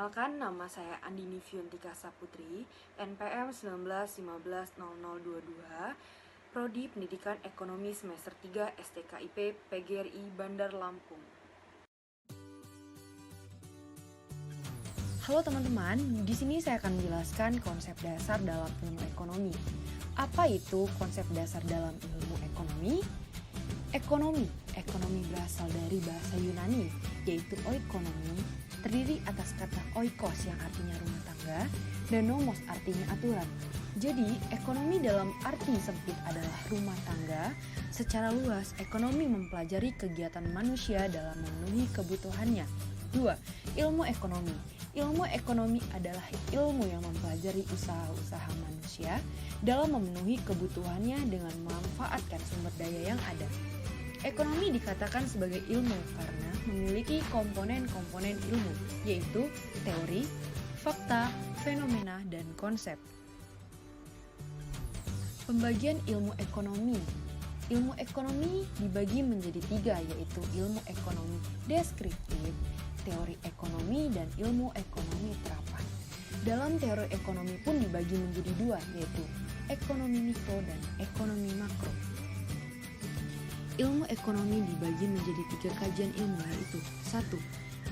Perkenalkan, nama saya Andini Fiuntika Saputri, NPM 19150022, Prodi Pendidikan Ekonomi Semester 3 STKIP PGRI Bandar Lampung. Halo teman-teman, di sini saya akan menjelaskan konsep dasar dalam ilmu ekonomi. Apa itu konsep dasar dalam ilmu ekonomi? Ekonomi berasal dari bahasa Yunani, yaitu oikonomi, terdiri atas kata oikos yang artinya rumah tangga, dan nomos artinya aturan. Jadi, ekonomi dalam arti sempit adalah rumah tangga. Secara luas, ekonomi mempelajari kegiatan manusia dalam memenuhi kebutuhannya. 2. Ilmu ekonomi. Ilmu ekonomi adalah ilmu yang mempelajari usaha-usaha manusia dalam memenuhi kebutuhannya dengan memanfaatkan sumber daya yang ada. Ekonomi dikatakan sebagai ilmu karena memiliki komponen-komponen ilmu, yaitu teori, fakta, fenomena, dan konsep. Pembagian ilmu ekonomi. Ilmu ekonomi dibagi menjadi 3, yaitu ilmu ekonomi deskriptif, teori ekonomi, dan ilmu ekonomi terapan. Dalam teori ekonomi pun dibagi menjadi 2, yaitu ekonomi mikro dan ekonomi makro. Ilmu ekonomi dibagi menjadi 3 kajian ilmu, yaitu 1.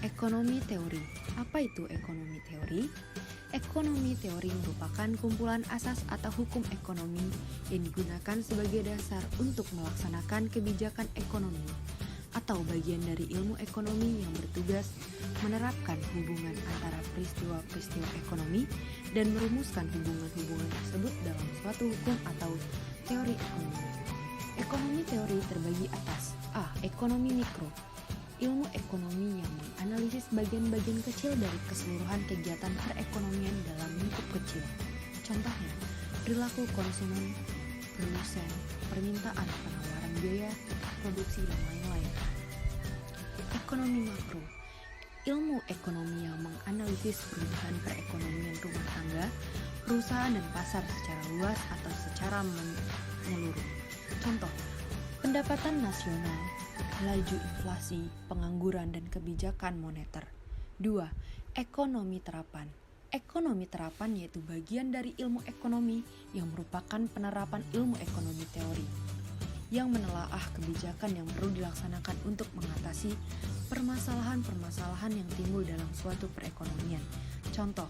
Ekonomi teori. Apa itu ekonomi teori? Ekonomi teori merupakan kumpulan asas atau hukum ekonomi yang digunakan sebagai dasar untuk melaksanakan kebijakan ekonomi, atau bagian dari ilmu ekonomi yang bertugas menerapkan hubungan antara peristiwa-peristiwa ekonomi dan merumuskan hubungan-hubungan tersebut dalam suatu hukum atau teori ekonomi. Ekonomi teori terbagi atas A. Ekonomi mikro. Ilmu ekonomi yang menganalisis bagian-bagian kecil dari keseluruhan kegiatan perekonomian dalam lingkup kecil. Contohnya, perilaku konsumen, produsen, permintaan, penawaran biaya, produksi, dan lain-lain. Ekonomi makro. Ilmu ekonomi yang menganalisis perubahan perekonomian rumah tangga, perusahaan, dan pasar secara luas atau secara menyeluruh. Contoh, pendapatan nasional, laju inflasi, pengangguran, dan kebijakan moneter. 2. Ekonomi terapan. Ekonomi terapan yaitu bagian dari ilmu ekonomi yang merupakan penerapan ilmu ekonomi teori, yang menelaah kebijakan yang perlu dilaksanakan untuk mengatasi permasalahan-permasalahan yang timbul dalam suatu perekonomian. Contoh,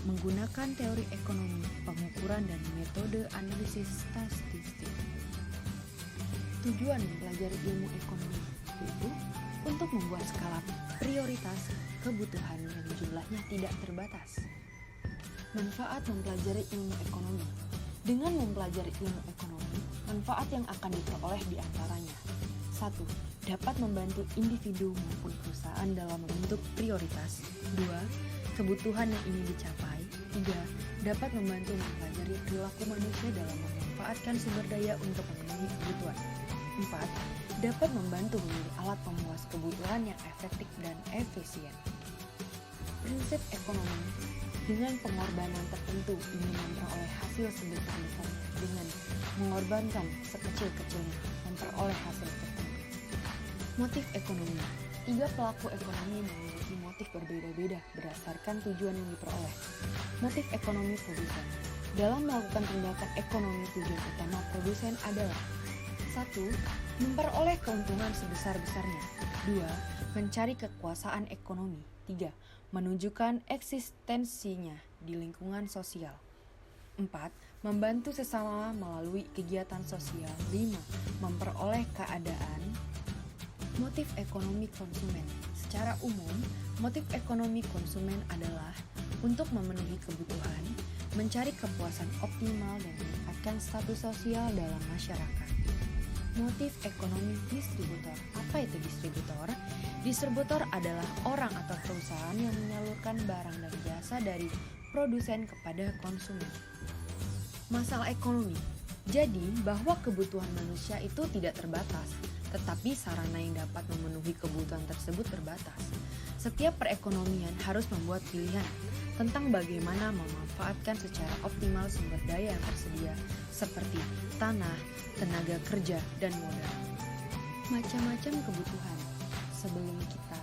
menggunakan teori ekonomi, pengukuran, dan metode analisis statistik. Tujuan mempelajari ilmu ekonomi yaitu untuk membuat skala prioritas kebutuhan yang jumlahnya tidak terbatas. Manfaat mempelajari ilmu ekonomi. Dengan mempelajari ilmu ekonomi, manfaat yang akan diperoleh diantaranya: 1. Dapat membantu individu maupun perusahaan dalam membentuk prioritas. 2. Kebutuhan yang ingin dicapai. 3. Dapat membantu mempelajari perilaku manusia dalam memanfaatkan sumber daya untuk memenuhi kebutuhan. 4. Dapat membantu menjadi alat pemuas kebutuhan yang efektif dan efisien. Prinsip ekonomi. Dengan pengorbanan tertentu ingin memperoleh hasil sebesar-besarnya dengan mengorbankan sekecil-kecilnya memperoleh hasil tertentu. Motif ekonomi. 3 pelaku ekonomi memiliki motif berbeda-beda berdasarkan tujuan yang diperoleh. Motif ekonomi produsen. Dalam melakukan tindakan ekonomi, tujuan utama produsen adalah: 1. Memperoleh keuntungan sebesar-besarnya. 2. Mencari kekuasaan ekonomi. 3. Menunjukkan eksistensinya di lingkungan sosial. 4. Membantu sesama melalui kegiatan sosial. 5. Memperoleh keadaan. Motif ekonomi konsumen. Secara umum, motif ekonomi konsumen adalah untuk memenuhi kebutuhan, mencari kepuasan optimal, dan meningkatkan status sosial dalam masyarakat. Motif ekonomi distributor. Apa itu distributor? Distributor adalah orang atau perusahaan yang menyalurkan barang dan jasa dari produsen kepada konsumen. Masalah ekonomi. Jadi, bahwa kebutuhan manusia itu tidak terbatas, tetapi sarana yang dapat memenuhi kebutuhan tersebut terbatas. Setiap perekonomian harus membuat pilihan tentang bagaimana memanfaatkan secara optimal sumber daya yang tersedia, seperti tanah, tenaga kerja, dan modal. Macam-macam kebutuhan. Sebelum kita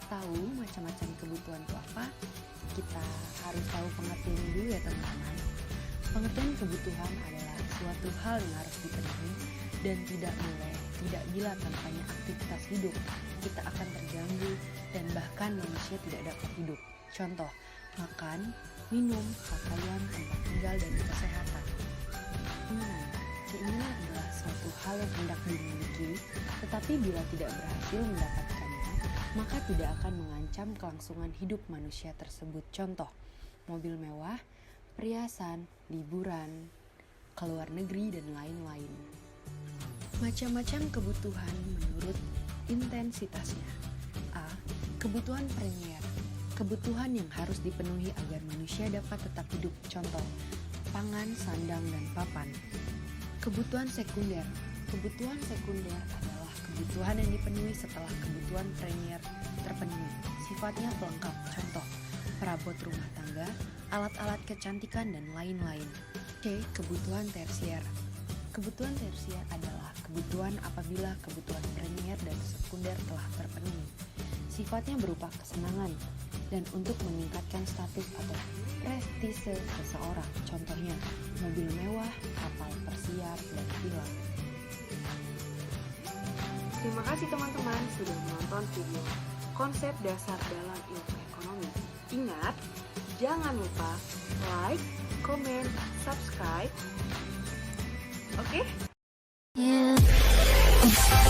tahu macam-macam kebutuhan itu apa, kita harus tahu pengertian dulu ya teman-teman. Pengertian kebutuhan adalah suatu hal yang harus dipenuhi dan tidak bila tanpanya aktivitas hidup kita akan terganggu dan bahkan manusia tidak dapat hidup. Contoh, makan, minum, pakaian, tempat tinggal, dan kesehatan. Keinginan adalah suatu hal yang hendak dimiliki, tetapi bila tidak berhasil mendapatkannya, maka tidak akan mengancam kelangsungan hidup manusia tersebut. Contoh, mobil mewah, perhiasan, liburan, keluar negeri, dan lain-lain. Macam-macam kebutuhan menurut intensitasnya. A. Kebutuhan primer, kebutuhan yang harus dipenuhi agar manusia dapat tetap hidup. Contoh, pangan, sandang, dan papan. Kebutuhan sekunder, kebutuhan sekunder adalah kebutuhan yang dipenuhi setelah kebutuhan primer terpenuhi. Sifatnya pelengkap. Contoh, perabot rumah tangga, alat-alat kecantikan, dan lain-lain. C. Kebutuhan tersier. Kebutuhan tersier adalah kebutuhan apabila kebutuhan primer dan sekunder telah terpenuhi. Sifatnya berupa kesenangan dan untuk meningkatkan status atau prestise seseorang. Contohnya, mobil mewah, kapal persiar, dan villa. Terima kasih teman-teman sudah menonton video konsep dasar dalam ilmu ekonomi. Ingat, jangan lupa like, comment, subscribe. Oke? Yeah.